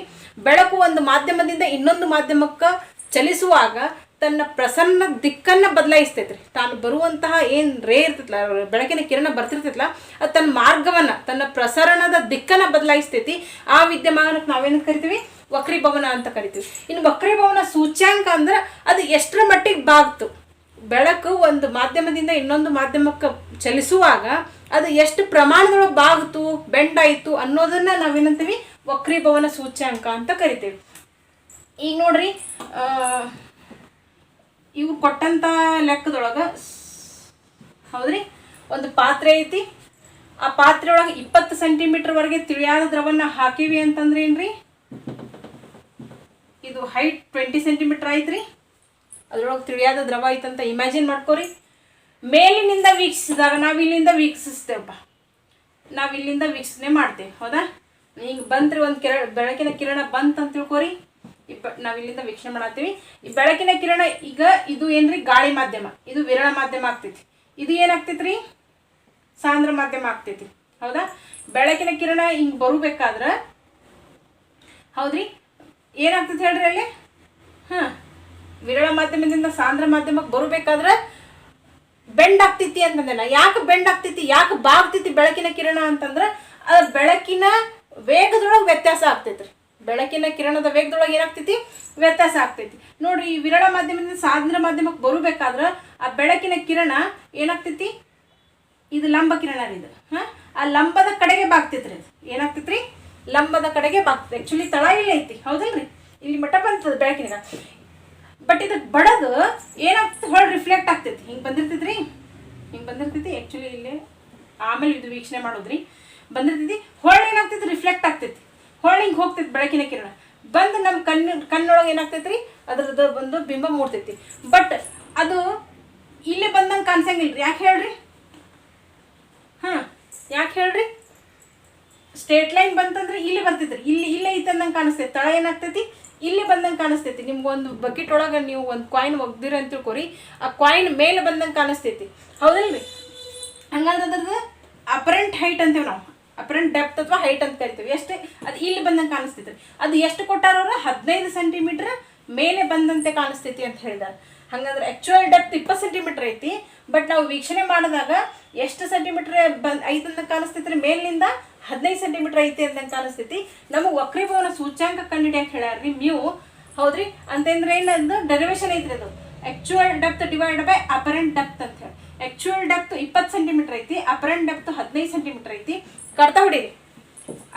ಬೆಳಕು ಒಂದು ಮಾಧ್ಯಮದಿಂದ ಇನ್ನೊಂದು ಮಾಧ್ಯಮಕ್ಕೆ ಚಲಿಸುವಾಗ ತನ್ನ ಪ್ರಸರಣ ದಿಕ್ಕನ್ನು ಬದಲಾಯಿಸ್ತೈತ್ರಿ. ತಾನು ಬರುವಂತಹ ಏನು ರೇ ಇರ್ತೈತಲ್ಲ, ಬೆಳಕಿನ ಕಿರಣ ಬರ್ತಿರ್ತೈತಲ್ಲ, ಅದು ತನ್ನ ಮಾರ್ಗವನ್ನು, ತನ್ನ ಪ್ರಸರಣದ ದಿಕ್ಕನ್ನು ಬದಲಾಯಿಸ್ತೈತಿ. ಆ ವಿದ್ಯಮಾನಕ್ಕೆ ನಾವೇನು ಕರಿತೀವಿ? ವಕ್ರೀಭವನ ಅಂತ ಕರಿತೀವಿ. ಇನ್ನು ವಕ್ರೀಭವನ ಸೂಚ್ಯಾಂಕ ಅಂದ್ರೆ ಅದು ಎಷ್ಟರ ಮಟ್ಟಿಗೆ ಬಾಗ್ತು, ಬೆಳಕು ಒಂದು ಮಾಧ್ಯಮದಿಂದ ಇನ್ನೊಂದು ಮಾಧ್ಯಮಕ್ಕೆ ಚಲಿಸುವಾಗ ಅದು ಎಷ್ಟು ಪ್ರಮಾಣದೊಳಗೆ ಬಾಗ್ತು, ಬೆಂಡಾಯಿತು ಅನ್ನೋದನ್ನ ನಾವೇನಂತೀವಿ? ವಕ್ರೀಭವನ ಸೂಚ್ಯಾಂಕ ಅಂತ ಕರಿತೀವಿ. ಈಗ ನೋಡ್ರಿ, ಇವ್ರು ಕೊಟ್ಟಂತ ಲೆಕ್ಕದೊಳಗೆ ಹೌದ್ರಿ, ಒಂದು ಪಾತ್ರೆ ಐತಿ. ಆ ಪಾತ್ರೆ ಒಳಗೆ 20 ಸೆಂಟಿಮೀಟರ್ವರೆಗೆ ತಿಳಿಯಾದ ದ್ರವನ್ನ ಹಾಕಿವಿ ಅಂತಂದ್ರೆ ಏನ್ರಿ? ಇದು ಹೈಟ್ 20 ಸೆಂಟಿಮೀಟರ್ ಐತ್ರಿ. ಅದ್ರೊಳಗೆ ತಿಳಿಯಾದ ದ್ರವ ಐತಂತ ಇಮ್ಯಾಜಿನ್ ಮಾಡ್ಕೋರಿ. ಮೇಲಿನಿಂದ ವೀಕ್ಷಿಸಿದಾಗ ನಾವಿಲ್ಲಿಂದ ವೀಕ್ಷಿಸ್ತೇವಪ್ಪ, ನಾವಿಲ್ಲಿಂದ ವೀಕ್ಷಣೆ ಮಾಡ್ತೇವೆ. ಹೌದಾ? ಈಗ ಬಂದ್ರಿ ಒಂದು ಬೆಳಕಿನ ಕಿರಣ ಬಂತಂತ ತಿಳ್ಕೊರಿ, ನಾವಿಲ್ಲಿಂದ ವೀಕ್ಷಣೆ ಮಾಡತ್ತೀವಿ. ಈ ಬೆಳಕಿನ ಕಿರಣ ಈಗ ಇದು ಏನ್ರಿ? ಗಾಳಿ ಮಾಧ್ಯಮ, ಇದು ವಿರಳ ಮಾಧ್ಯಮ ಆಗ್ತೈತಿ. ಇದು ಏನಾಗ್ತೈತ್ರಿ? ಸಾಂದ್ರ ಮಾಧ್ಯಮ ಆಗ್ತೈತಿ. ಹೌದಾ? ಬೆಳಕಿನ ಕಿರಣ ಹಿಂಗೆ ಬರಬೇಕಾದ್ರೆ ಹೌದ್ರಿ ಏನಾಗ್ತೈತಿ ಹೇಳ್ರಿ ಅಲ್ಲಿ? ವಿರಳ ಮಾಧ್ಯಮದಿಂದ ಸಾಂದ್ರ ಮಾಧ್ಯಮಕ್ಕೆ ಬರಬೇಕಾದ್ರೆ ಬೆಂಡ್ ಆಗ್ತೈತಿ ಅಂತಂದೆಲ್ಲ. ಯಾಕೆ ಬೆಂಡ್ ಆಗ್ತೈತಿ, ಯಾಕೆ ಬಾಗ್ತೈತಿ ಬೆಳಕಿನ ಕಿರಣ ಅಂತಂದ್ರೆ ಬೆಳಕಿನ ವೇಗದೊಳಗೆ ವ್ಯತ್ಯಾಸ ಆಗ್ತೈತ್ರಿ. ಬೆಳಕಿನ ಕಿರಣದ ವೇಗದೊಳಗೆ ಏನಾಗ್ತೈತಿ? ವ್ಯತ್ಯಾಸ ಆಗ್ತೈತಿ. ನೋಡ್ರಿ, ಈ ವಿರಳ ಮಾಧ್ಯಮದಿಂದ ಸಾಂದ್ರ ಮಾಧ್ಯಮಕ್ಕೆ ಬರಬೇಕಾದ್ರೆ ಆ ಬೆಳಕಿನ ಕಿರಣ ಏನಾಗ್ತೈತಿ? ಇದು ಲಂಬ ಕಿರಣ ರೀ. ಇದು ಆ ಲಂಬದ ಕಡೆಗೆ ಬಾಗ್ತೈತ್ರಿ. ಅದು ಏನಾಗ್ತೈತ್ರಿ? ಲಂಬದ ಕಡೆಗೆ ಬಾಗ್ತೈತಿ. ಆ್ಯಕ್ಚುಲಿ ತಳ ಇಲ್ಲ ಐತಿ, ಹೌದಲ್ರಿ? ಇಲ್ಲಿ ಮಟ್ಟ ಬಂತದ ಬೆಳಕಿನ. ಬಟ್ ಇದಕ್ಕೆ ಬಡದು ಏನಾಗ್ತೈತಿ? ಹೊಳ್ ರಿಫ್ಲೆಕ್ಟ್ ಆಗ್ತೈತಿ. ಹಿಂಗೆ ಬಂದಿರ್ತೈತ್ರಿ, ಹಿಂಗೆ ಬಂದಿರ್ತೈತಿ. ಆ್ಯಕ್ಚುಲಿ ಇಲ್ಲಿ ಆಮೇಲೆ ಇದು ವೀಕ್ಷಣೆ ಮಾಡೋದ್ರಿ. ಬಂದಿರ್ತೈತಿ, ಹೊಳ್ಳಿ ಏನಾಗ್ತೈತಿ? ರಿಫ್ಲೆಕ್ಟ್ ಆಗ್ತೈತಿ. ಹೊಳ್ಳಿ ಹಿಂಗೆ ಹೋಗ್ತೈತಿ ಬೆಳಕಿನ ಕಿರಣ ಬಂದು ನಮ್ಮ ಕಣ್ಣೊಳಗೆ ಏನಾಗ್ತೈತ್ರಿ? ಅದ್ರದ್ದು ಬಂದು ಬಿಂಬ ಮೂಡ್ತೈತಿ. ಬಟ್ ಅದು ಇಲ್ಲಿ ಬಂದಂಗೆ ಕಾಣಿಸಂಗಿಲ್ರಿ. ಯಾಕೆ ಹೇಳ್ರಿ? ಯಾಕೆ ಹೇಳ್ರಿ? ಸ್ಟ್ರೇಟ್ ಲೈನ್ ಬಂತಂದ್ರೆ ಇಲ್ಲಿ ಬರ್ತೈತ್ರಿ, ಇಲ್ಲೇ ಐತಂದಂಗೆ ಕಾಣಿಸ್ತೈತಿ. ತಳ ಏನಾಗ್ತೈತಿ? ಇಲ್ಲಿ ಬಂದಂಗೆ ಕಾಣಿಸ್ತೈತಿ. ನಿಮ್ಗೆ ಒಂದು ಬಕೆಟ್ ಒಳಗೆ ನೀವು ಒಂದು ಕಾಯಿನ್ ಒಗ್ದಿರ ಅಂತ ತಿಳ್ಕೊರಿ, ಆ ಕಾಯಿನ್ ಮೇಲೆ ಬಂದಂಗೆ ಕಾಣಿಸ್ತೈತಿ. ಹೌದಲ್ರಿ? ಹಂಗಂದ್ರೆ ಅದ್ರದ್ದು ಅಪರೆಂಟ್ ಹೈಟ್ ಅಂತೀವಿ ನಾವು, ಅಪರೆಂಟ್ ಡೆಪ್ತ್ ಅಥವಾ ಹೈಟ್ ಅಂತ ಕರಿತೀವಿ. ಎಷ್ಟೇ ಅದು ಇಲ್ಲಿ ಬಂದಂಗೆ ಕಾಣಿಸ್ತೈತಿ. ಅದು ಎಷ್ಟು ಕೊಟ್ಟಾರವ್ರು? 15 ಸೆಂಟಿಮೀಟರ್ ಮೇಲೆ ಬಂದಂತೆ ಕಾಣಿಸ್ತೈತಿ ಅಂತ ಹೇಳಿದಾರೆ. ಹಂಗಂದ್ರೆ ಆ್ಯಕ್ಚುಯಲ್ ಡೆಪ್ತ್ 20 ಸೆಂಟಿಮೀಟರ್ ಐತಿ. ಬಟ್ ನಾವು ವೀಕ್ಷಣೆ ಮಾಡಿದಾಗ ಎಷ್ಟು ಸೆಂಟಿಮೀಟರ್ ಐತಂತ ಕಾಣಿಸ್ತೈತಿ? ಮೇಲಿನಿಂದ 15 ಸೆಂಟಿಮೀಟರ್ ಐತಿ ಅಂತ ಕಾಣಿಸ್ತೈತಿ. ನಮಗೆ ವಕ್ರೀಭವನ ಸೂಚ್ಯಾಂಕ ಕಂಡುಹಿಡಿಯಕ್ಕೆ ಹೇಳ್ಯಾರ್ರಿ. ಮ್ಯೂ ಹೌದ್ರಿ. ಅಂತಂದ್ರೆ ಏನಂದು ಡೆರಿವೇಶನ್ ಐತ್ರಿ ಅದು, actual depth divide by apparent depth ಅಂತ ಹೇಳಿ. ಆಕ್ಚುಯಲ್ ಡೆಪ್ತ್ 20 ಸೆಂಟಿಮೀಟರ್ ಐತಿ, ಅಪರೆಂಟ್ ಡೆಪ್ತ್ 15 ಸೆಂಟಿಮೀಟರ್ ಐತಿ. ಕಡ್ತಾ ಹೊಡೀರಿ.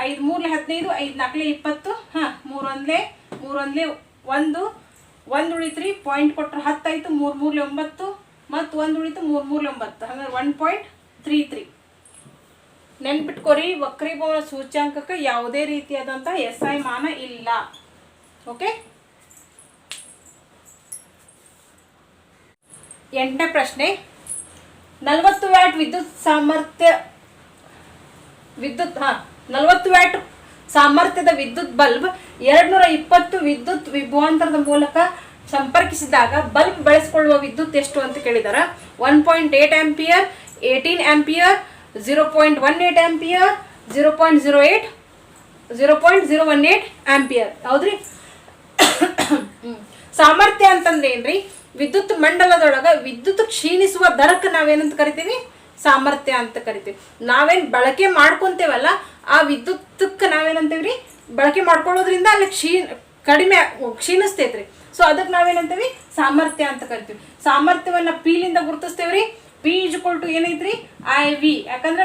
5 3 15, 5 4 20, 3 1 1 ಉಳಿತ್ರಿ. ಪಾಯಿಂಟ್ ಕೊಟ್ಟರೆ 10 ಆಯ್ತು, 3 3 9 ಮತ್ತು 1 ಉಳಿತು, 3 3 9. ಹಂಗಾರೆ 1.33. ನೆನ್ಪಿಟ್ಕೋರಿ, ವಕ್ರೀಭವನ ಸೂಚ್ಯಾಂಕಕ್ಕೆ ಯಾವುದೇ ರೀತಿಯಾದಂಥ SI ಮಾನ ಇಲ್ಲ. ಓಕೆ. 8ನೇ ಪ್ರಶ್ನೆ, 40 ವ್ಯಾಟ್ ವಿದ್ಯುತ್ ಸಾಮರ್ಥ್ಯ 40 ವ್ಯಾಟ್ ಸಾಮರ್ಥ್ಯದ ವಿದ್ಯುತ್ ಬಲ್ಬ್ 220 ವಿದ್ಯುತ್ ವಿಭವಾಂತರದ ಮೂಲಕ ಸಂಪರ್ಕಿಸಿದಾಗ ಬಲ್ಬ್ ಬೆಳೆಸಿಕೊಳ್ಳುವ ವಿದ್ಯುತ್ ಎಷ್ಟು ಅಂತ ಕೇಳಿದಾರೆ. 1.8 ಆಂಪಿಯರ್, 18 ಆಂಪಿಯರ್, 0.18 ಆಂಪಿಯರ್, 0.08, 0.018 ಆಂಪಿಯರ್. ಹೌದ್ರಿ. ಸಾಮರ್ಥ್ಯ ಅಂತಂದ್ರೆ ಏನ್ರಿ? ವಿದ್ಯುತ್ ಮಂಡಲದೊಳಗ ವಿದ್ಯುತ್ ಕ್ಷೀಣಿಸುವ ದರಕ್ಕೆ ನಾವೇನಂತ ಕರಿತೀವಿ? ಸಾಮರ್ಥ್ಯ ಅಂತ ಕರಿತೀವಿ. ನಾವೇನು ಬಳಕೆ ಮಾಡ್ಕೊಂತೇವಲ್ಲ ಆ ವಿದ್ಯುತ್ಕ್ಕೆ ನಾವೇನಂತೀವ್ರಿ? ಬಳಕೆ ಮಾಡ್ಕೊಳ್ಳೋದ್ರಿಂದ ಅಲ್ಲಿ ಕಡಿಮೆ ಕ್ಷೀಣಿಸ್ತೈತ್ರಿ. ಸೊ ಅದಕ್ಕೆ ನಾವೇನಂತೀವಿ? ಸಾಮರ್ಥ್ಯ ಅಂತ ಕರಿತೀವಿ. ಸಾಮರ್ಥ್ಯವನ್ನ ಪಿಲಿಂದ ಗುರುತಿಸ್ತೇವ್ರಿ. P = ಏನೈತ್ರಿ? IV. ಯಾಕಂದ್ರೆ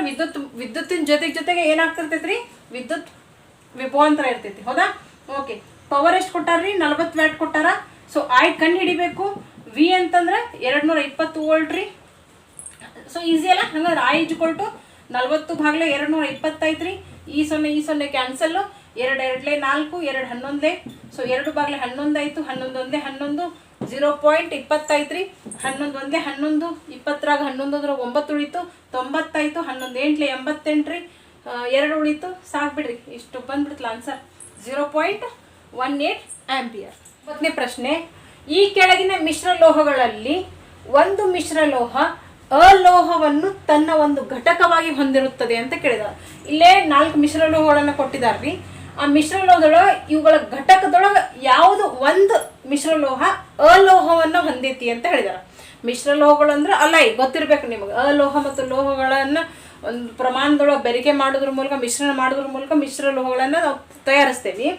ವಿದ್ಯುತ್ತಿನ ಜೊತೆಗೆ ಏನಾಗ್ತಿರ್ತೈತ್ರಿ? ವಿದ್ಯುತ್ ವಿಭವಾಂತರ ಇರ್ತೈತಿ. ಹೌದಾ? ಓಕೆ. ಪವರ್ ಎಷ್ಟು ಕೊಟ್ಟಾರ್ರಿ? 40 ವ್ಯಾಟ್ ಕೊಟ್ಟಾರ. ಸೊ I ಕಂಡು ಹಿಡಿಬೇಕು. V ಅಂತಂದ್ರೆ 220 ವೋಲ್ಟ್ ರೀ. ಸೊ ಈಸಿ ಅಲ್ಲ. ಹಂಗಂದ್ರೆ I = 40 ಭಾಗಲೆ 220 ಐತ್ರಿ. ಈ 0 ಕ್ಯಾನ್ಸಲ್. 2 2 4, 2 11. ಸೊ 2 ಭಾಗಲೆ 11 ಆಯ್ತು. 11 1 11, 0.20 ಐತ್ರಿ. 11 1 11, 20 11 9 ಉಳಿತು. 90 ಆಯ್ತು. 11 8 88 ರೀ. 2 ಉಳಿತು. ಸಾಕು ಬಿಡ್ರಿ, ಇಷ್ಟು ಬಂದ್ಬಿಡ್ತಲ್ಲ ಆನ್ಸರ್. 0.18 ಆಂಪಿಯರ್. 9ನೇ ಪ್ರಶ್ನೆ, ಈ ಕೆಳಗಿನ ಮಿಶ್ರಲೋಹಗಳಲ್ಲಿ ಒಂದು ಮಿಶ್ರಲೋಹ ಅಲೋಹವನ್ನು ತನ್ನ ಒಂದು ಘಟಕವಾಗಿ ಹೊಂದಿರುತ್ತದೆ ಅಂತ ಕೇಳಿದಾರೆ. ಇಲ್ಲೇ 4 ಮಿಶ್ರಲೋಹಗಳನ್ನು ಕೊಟ್ಟಿದಾರ್ರಿ. ಆ ಮಿಶ್ರಲೋಹದೊಳಗೆ ಇವುಗಳ ಘಟಕದೊಳಗೆ ಯಾವುದು ಒಂದು ಮಿಶ್ರಲೋಹ ಅಲೋಹವನ್ನು ಹೊಂದೈತಿ ಅಂತ ಹೇಳಿದಾರೆ. ಮಿಶ್ರಲೋಹಗಳು ಅಂದ್ರೆ ಅಲೈ ಗೊತ್ತಿರ್ಬೇಕು ನಿಮಗೆ. ಅಲೋಹ ಮತ್ತು ಲೋಹಗಳನ್ನು ಒಂದು ಪ್ರಮಾಣದೊಳಗೆ ಬೆರಿಕೆ ಮಾಡೋದ್ರ ಮೂಲಕ, ಮಿಶ್ರಣ ಮಾಡೋದ್ರ ಮೂಲಕ ಮಿಶ್ರಲೋಹಗಳನ್ನು ನಾವು ತಯಾರಿಸ್ತೇವೆ.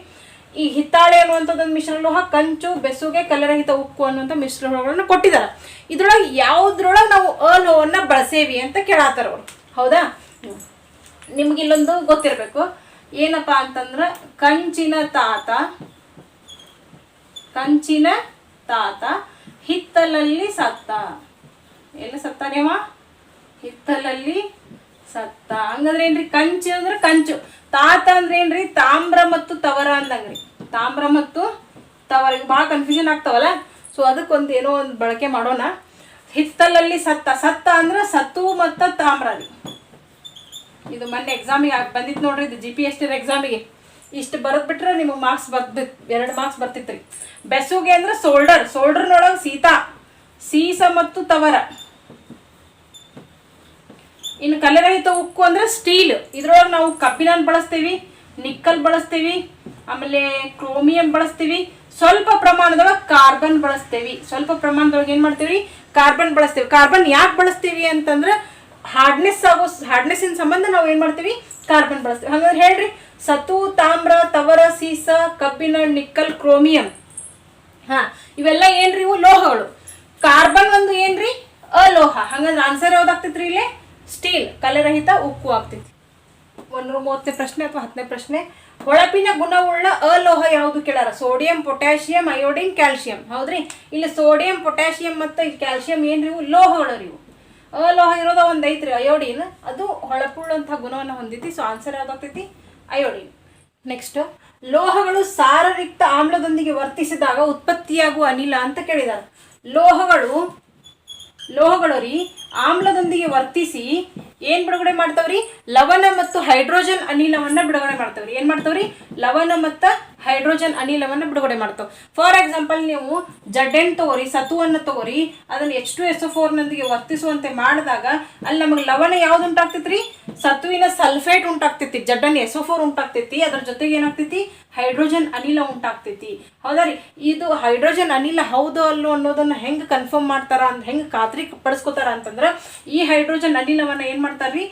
ಈ ಹಿತ್ತಾಳೆ ಅನ್ನುವಂಥದ್ದೊಂದು ಮಿಶ್ರಲೋಹ, ಕಂಚು, ಬೆಸುಗೆ, ಕಲರಹಿತ ಉಕ್ಕು ಅನ್ನುವಂಥ ಮಿಶ್ರಲೋಹಗಳನ್ನು ಕೊಟ್ಟಿದ್ದಾರೆ. ಇದ್ರೊಳಗೆ ಯಾವುದ್ರೊಳಗೆ ನಾವು ಅಲೋಹವನ್ನು ಬಳಸೇವಿ ಅಂತ ಕೇಳತ್ತಾರ ಅವರು. ಹೌದಾ? ನಿಮ್ಗೆ ಇಲ್ಲೊಂದು ಗೊತ್ತಿರಬೇಕು. ಏನಪ್ಪ ಅಂತಂದ್ರೆ ಕಂಚಿನ ತಾತ ಹಿತ್ತಲಲ್ಲಿ ಸತ್ತ. ಎಲ್ಲಿ ಸತ್ತಾನೇವ? ಹಿತ್ತಲಲ್ಲಿ ಸತ್ತ. ಹಂಗಂದ್ರೆ ಏನ್ರಿ? ಕಂಚು ಅಂದ್ರೆ ಕಂಚು. ತಾತ ಅಂದ್ರೆ ಏನ್ರಿ? ತಾಮ್ರ ಮತ್ತು ತವರ ಅಂದಂಗ್ರಿ. ತಾಮ್ರ ಮತ್ತು ತವರ ಈಗ ಭಾಳ ಕನ್ಫ್ಯೂಷನ್ ಆಗ್ತಾವಲ್ಲ. ಸೊ ಅದಕ್ಕೊಂದು ಏನೋ ಒಂದು ಬಳಕೆ ಮಾಡೋಣ. ಹಿತ್ತಲಲ್ಲಿ ಸತ್ತ ಅಂದ್ರೆ ಸತ್ತು ಮತ್ತು ತಾಮ್ರ ರೀ. ಇದು ಮೊನ್ನೆ ಎಕ್ಸಾಮಿಗೆ ಬಂದಿತ್ತು ನೋಡ್ರಿ. ಇದು GPST ಎಕ್ಸಾಮಿಗೆ ಇಷ್ಟು ಬರೆದ್ಬಿಟ್ರೆ ನಿಮಗೆ ಮಾರ್ಕ್ಸ್ 2 ಮಾರ್ಕ್ಸ್ ಬರ್ತಿತ್ತು ರೀ. ಬೆಸುಗೆ ಅಂದ್ರೆ ಸೋಲ್ಡರ್ನೊಳಗೆ ಸೀಸ ಮತ್ತು ತವರ. ಇನ್ನು ಕಲರಹಿತ ಉಕ್ಕು ಅಂದ್ರೆ ಸ್ಟೀಲ್. ಇದ್ರೊಳಗೆ ನಾವು ಕಬ್ಬಿಣ ಬಳಸ್ತೀವಿ, ನಿಕ್ಕಲ್ ಬಳಸ್ತೀವಿ, ಆಮೇಲೆ ಕ್ರೋಮಿಯಂ ಬಳಸ್ತೀವಿ, ಸ್ವಲ್ಪ ಪ್ರಮಾಣದೊಳಗೆ ಕಾರ್ಬನ್ ಬಳಸ್ತೀವಿ. ಸ್ವಲ್ಪ ಪ್ರಮಾಣದೊಳಗೆ ಏನು ಮಾಡ್ತೀವಿ? ಕಾರ್ಬನ್ ಬಳಸ್ತೀವಿ. ಕಾರ್ಬನ್ ಯಾಕೆ ಬಳಸ್ತೀವಿ ಅಂತಂದ್ರೆ ಹಾರ್ಡ್ನೆಸ್ಸಿನ ಸಂಬಂಧ ನಾವು ಏನು ಮಾಡ್ತೀವಿ? ಕಾರ್ಬನ್ ಬಳಸ್ತೀವಿ. ಹಾಗಾದ್ರೆ ಹೇಳ್ರಿ, ಸತು, ತಾಮ್ರ, ತವರ, ಸೀಸ, ಕಬ್ಬಿಣ, ನಿಕ್ಕಲ್, ಕ್ರೋಮಿಯಂ. ಇವೆಲ್ಲ ಏನ್ರಿ? ಇವು ಲೋಹಗಳು. ಕಾರ್ಬನ್ ಒಂದು ಏನ್ರಿ? ಅಲೋಹ. ಹಾಗಂದ್ರೆ ಆನ್ಸರ್ ಯಾವ್ದಾಗ್ತೈತ್ರಿ? ಇಲ್ಲಿ ಸ್ಟೀಲ್, ಕಲರಹಿತ ಉಕ್ಕು ಆಗ್ತೈತಿ. 130ನೇ ಪ್ರಶ್ನೆ ಅಥವಾ 10ನೇ ಪ್ರಶ್ನೆ, ಹೊಳಪಿನ ಗುಣವುಳ್ಳ ಅಲೋಹ ಯಾವುದು ಕೇಳಾರ? Sodium, potassium, iodine, calcium. ಹೌದ್ರಿ. ಇಲ್ಲಿ ಸೋಡಿಯಂ, ಪೊಟ್ಯಾಷಿಯಂ ಮತ್ತು ಕ್ಯಾಲ್ಸಿಯಂ ಏನ್ರಿ? ಇವು ಲೋಹಗಳು ರೀ. ಇವು ಅಲೋಹ ಇರೋದ ಒಂದು ಐತ್ರಿ ಅಯೋಡಿನ್. ಅದು ಹೊಳಪುಳ್ಳಂತಹ ಗುಣವನ್ನು ಹೊಂದೈತಿ. ಸೊ ಆನ್ಸರ್ ಯಾವ್ದಾಗ್ತೈತಿ? ಅಯೋಡಿನ್. ನೆಕ್ಸ್ಟ್, ಲೋಹಗಳು ಸಾರರಿಕ್ತ ಆಮ್ಲದೊಂದಿಗೆ ವರ್ತಿಸಿದಾಗ ಉತ್ಪತ್ತಿಯಾಗುವ ಅನಿಲ ಅಂತ ಕೇಳಿದಾರೆ. ಲೋಹಗಳು ರೀ ಆಮ್ಲದೊಂದಿಗೆ ವರ್ತಿಸಿ ಏನ್ ಬಿಡುಗಡೆ ಮಾಡ್ತಾವ್ರಿ? ಲವಣ ಮತ್ತು ಹೈಡ್ರೋಜನ್ ಅನಿಲವನ್ನ ಬಿಡುಗಡೆ ಮಾಡ್ತಾವ್ರಿ. ಏನ್ ಮಾಡ್ತಾವ್ರಿ? ಲವಣ ಮತ್ತು ಹೈಡ್ರೋಜನ್ ಅನಿಲವನ್ನ ಬಿಡುಗಡೆ ಮಾಡ್ತಾವ. ಫಾರ್ ಎಕ್ಸಾಂಪಲ್, ನೀವು ಜಡ್ಡೆನ್ ತಗೋರಿ, ಸತುವನ್ನು ತಗೋರಿ, ಅದನ್ನ H2SO4 ನೊಂದಿಗೆ ವರ್ತಿಸುವಂತೆ ಮಾಡಿದಾಗ ಅಲ್ಲಿ ನಮಗೆ ಲವಣ ಯಾವ್ದು ಉಂಟಾಗ್ತೈತ್ರಿ? ಸತುವಿನ ಸಲ್ಫೇಟ್ ಉಂಟಾಗ್ತೈತಿ. ಜಡ್ಡನ್ SO4 ಉಂಟಾಗ್ತೈತಿ. ಅದ್ರ ಜೊತೆಗೆ ಏನಾಗ್ತೈತಿ? ಹೈಡ್ರೋಜನ್ ಅನಿಲ ಉಂಟಾಗ್ತೈತಿ. ಹೌದಾ ರೀ? ಇದು ಹೈಡ್ರೋಜನ್ ಅನಿಲ ಹೌದು ಅಲ್ಲೋ ಅನ್ನೋದನ್ನ ಹೆಂಗೆ ಕನ್ಫರ್ಮ್ ಮಾಡ್ತಾರ ಅಂತ, ಹೆಂಗೆ ಖಾತ್ರಿ ಪಡಿಸ್ಕೋತಾರ ಅಂತಂದ್ರೆ, ಈ ಹೈಡ್ರೋಜನ್ ಅನಿಲವನ್ನ ಏನ್ ಮಾಡ್ತಾರ್ರಿ?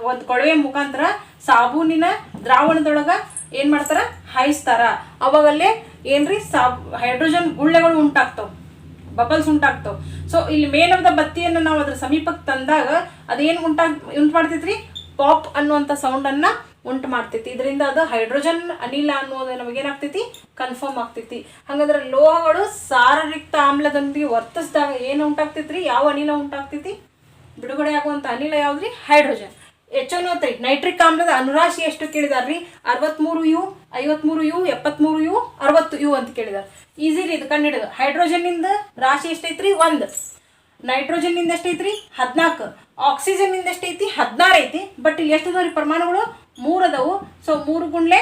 ಒಂದು ಕೊಳವೆ ಮುಖಾಂತರ ಸಾಬೂನಿನ ದ್ರಾವಣದೊಳಗ ಏನ್ ಮಾಡ್ತಾರ? ಹಾಯಿಸ್ತಾರ. ಅವಾಗಲ್ಲೇ ಏನ್ರಿ ಹೈಡ್ರೋಜನ್ ಗುಳ್ಳೆಗಳು ಉಂಟಾಗ್ತಾವ, ಬಬಲ್ಸ್ ಉಂಟಾಗ್ತಾವ. ಸೊ ಇಲ್ಲಿ ಮೇನ್ ಆಫ್ ದ ಬತ್ತಿಯನ್ನು ನಾವು ಅದ್ರ ಸಮೀಪಕ್ಕೆ ತಂದಾಗ ಅದೇನು ಉಂಟು ಮಾಡ್ತೈತ್ರಿ, ಪಾಪ್ ಅನ್ನುವಂಥ ಸೌಂಡನ್ನು ಉಂಟು ಮಾಡ್ತೈತಿ. ಇದರಿಂದ ಅದು ಹೈಡ್ರೋಜನ್ ಅನಿಲ ಅನ್ನೋದು ನಮಗೇನಾಗ್ತೈತಿ, ಕನ್ಫರ್ಮ್ ಆಗ್ತೈತಿ. ಹಾಗಾದ್ರೆ ಲೋಹಗಳು ಸಾರರಿಕ್ತ ಆಮ್ಲದೊಂದಿಗೆ ವರ್ತಿಸಿದಾಗ ಏನು ಉಂಟಾಗ್ತೈತ್ರಿ, ಯಾವ ಅನಿಲ ಉಂಟಾಗ್ತೈತಿ, ಬಿಡುಗಡೆ ಆಗುವಂಥ ಅನಿಲ ಯಾವ್ದ್ರಿ, ಹೈಡ್ರೋಜನ್. HNO3 ನೈಟ್ರಿಕ್ ಆಮ್ಲದ ಅನುರಾಶಿ ಎಷ್ಟು ಕೇಳಿದಾರ್ರಿ, 63U, 53U, 73U, 60U ಅಂತ ಕೇಳಿದಾರೆ. ಈಸಿ ರೀ ಇದು ಕಂಡಿಡಿದು. ಹೈಡ್ರೋಜನ್ನಿಂದ ರಾಶಿ ಎಷ್ಟೈತ್ರಿ, 1. ನೈಟ್ರೋಜನ್ನಿಂದ ಎಷ್ಟೈತ್ರಿ, 14. ಆಕ್ಸಿಜನ್ನಿಂದ ಎಷ್ಟೈತಿ, 16 ಐತಿ. ಬಟ್ ಇಲ್ಲಿ ಎಷ್ಟು ಅದಾವ್ರಿ ಪರಮಾಣುಗಳು, 3 ಅದಾವು. ಸೊ 3 ಗುಂಡ್ಲೆ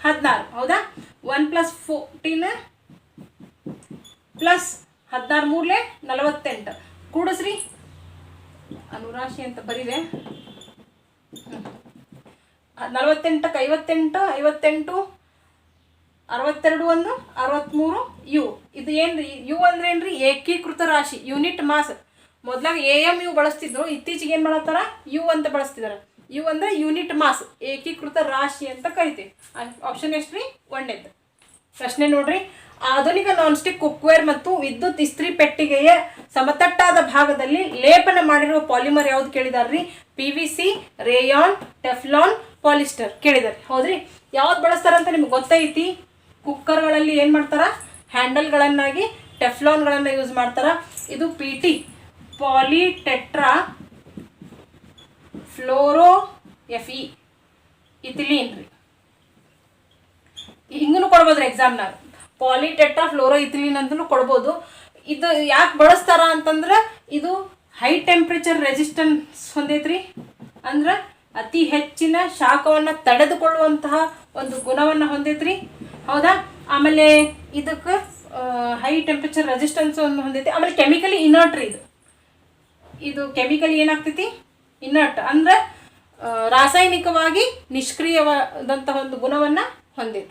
16, ಹೌದಾ. 1 + 14 + 16 3 48 ಕೂಡಿಸ್ರಿ, ಅನುರಾಶಿ ಅಂತ ಬರೀರೆ. 48 58 58 62 1 63U. ಇದು ಏನ್ರಿ, ಯು ಅಂದ್ರೆ ಏನ್ರಿ, ಏಕೀಕೃತ ರಾಶಿ, ಯೂನಿಟ್ ಮಾಸ್. ಮೊದಲಾಗ AMU ಬಳಸ್ತಿದ್ರು, ಇತ್ತೀಚೆಗೆ ಏನು ಮಾಡತ್ತಾರ, ಯು ಅಂತ ಬಳಸ್ತಿದಾರೆ. ಯು ಅಂದ್ರೆ ಯೂನಿಟ್ ಮಾಸ್, ಏಕೀಕೃತ ರಾಶಿ ಅಂತ ಕರಿತೀವಿ. ಆಪ್ಷನ್ ಎಷ್ಟ್ರಿ, 1ನೇದು ಪ್ರಶ್ನೆ ನೋಡ್ರಿ. ಆಧುನಿಕ ನಾನ್ ಸ್ಟಿಕ್ ಕುಕ್ವೇರ್ ಮತ್ತು ವಿದ್ಯುತ್ ಇಸ್ತ್ರಿ ಪೆಟ್ಟಿಗೆಯ ಸಮತಟ್ಟಾದ ಭಾಗದಲ್ಲಿ ಲೇಪನ ಮಾಡಿರುವ ಪಾಲಿಮರ್ ಯಾವ್ದು ಕೇಳಿದಾರ್ರಿ, PVC, ರೇಯಾನ್, ಟೆಫ್ಲಾನ್, ಪಾಲಿಸ್ಟರ್ ಕೇಳಿದಾರೆ. ಹೌದ್ರಿ. ಯಾವ್ದು ಬಳಸ್ತಾರಂತ ನಿಮ್ಗೆ ಗೊತ್ತೈತಿ. ಕುಕ್ಕರ್ಗಳಲ್ಲಿ ಏನು ಮಾಡ್ತಾರ, ಹ್ಯಾಂಡಲ್ಗಳನ್ನಾಗಿ ಟೆಫ್ಲಾನ್ಗಳನ್ನು ಯೂಸ್ ಮಾಡ್ತಾರ. ಇದು PT, ಪಾಲಿಟೆಟ್ರಾ ಫ್ಲೋರೋ FE ಇಥಿಲೀನ್ ರೀ. ಹಿಂಗೂ ಕೊಡ್ಬೋದ್ರಿ ಎಕ್ಸಾಮ್ನಾಗ, ಪಾಲಿಟೆಟ್ರಾ ಫ್ಲೋರೋ ಇಥಿಲೀನ್ ಅಂತಲೂ ಕೊಡ್ಬೋದು. ಇದು ಯಾಕೆ ಬಳಸ್ತಾರ ಅಂತಂದ್ರೆ ಇದು ಹೈ ಟೆಂಪ್ರೇಚರ್ ರೆಸಿಸ್ಟೆನ್ಸ್ ಹೊಂದೈತ್ರಿ, ಅಂದ್ರೆ ಅತಿ ಹೆಚ್ಚಿನ ಶಾಖವನ್ನು ತಡೆದುಕೊಳ್ಳುವಂತಹ ಒಂದು ಗುಣವನ್ನು ಹೊಂದೈತ್ರಿ, ಹೌದಾ. ಆಮೇಲೆ ಇದಕ್ಕೆ ಹೈ ಟೆಂಪ್ರೇಚರ್ ರೆಸಿಸ್ಟೆನ್ಸ್ ಒಂದು ಹೊಂದೈತಿ. ಆಮೇಲೆ ಕೆಮಿಕಲಿ ಇನರ್ಟ್ ರೀ ಇದು ಕೆಮಿಕಲಿ ಏನಾಗ್ತೈತಿ, ಇನರ್ಟ್ ಅಂದ್ರೆ ರಾಸಾಯನಿಕವಾಗಿ ನಿಷ್ಕ್ರಿಯವಾದಂತಹ ಒಂದು ಗುಣವನ್ನು ಹೊಂದೈತಿ.